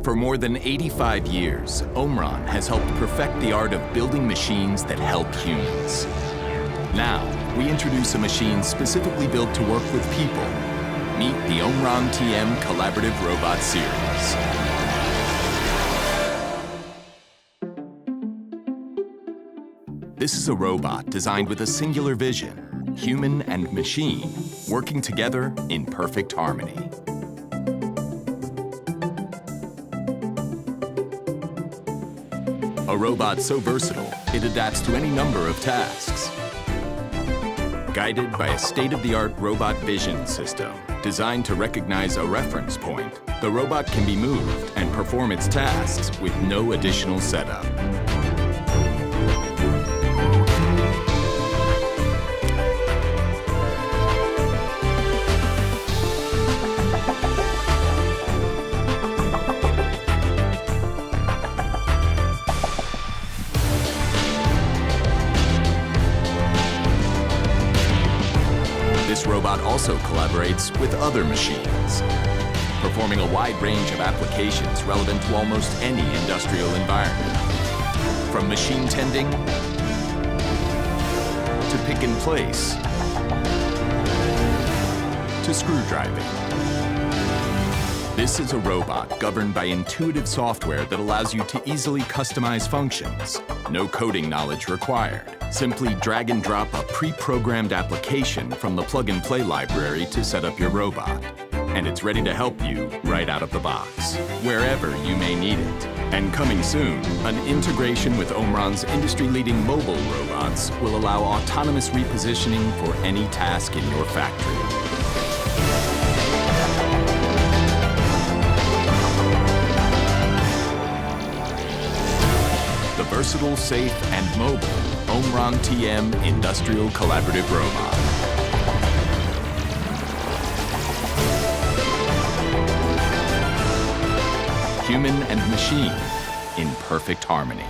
For more than 85 years, Omron has helped perfect the art of building machines that help humans. Now, we introduce a machine specifically built to work with people. Meet the Omron TM Collaborative Robot Series. This is a robot designed with a singular vision, human and machine, working together in perfect harmony. A robot so versatile, it adapts to any number of tasks. Guided by a state-of-the-art robot vision system designed to recognize a reference point, the robot can be moved and perform its tasks with no additional setup. This robot also collaborates with other machines, performing a wide range of applications relevant to almost any industrial environment. From machine tending to pick and place to screwdriving. This is a robot governed by intuitive software that allows you to easily customize functions. No coding knowledge required. Simply drag and drop a pre-programmed application from the plug-and-play library to set up your robot. And it's ready to help you right out of the box, wherever you may need it. And coming soon, an integration with Omron's industry-leading mobile robots will allow autonomous repositioning for any task in your factory. The versatile, safe, and mobile Omron TM Industrial Collaborative Robot. Human and machine in perfect harmony.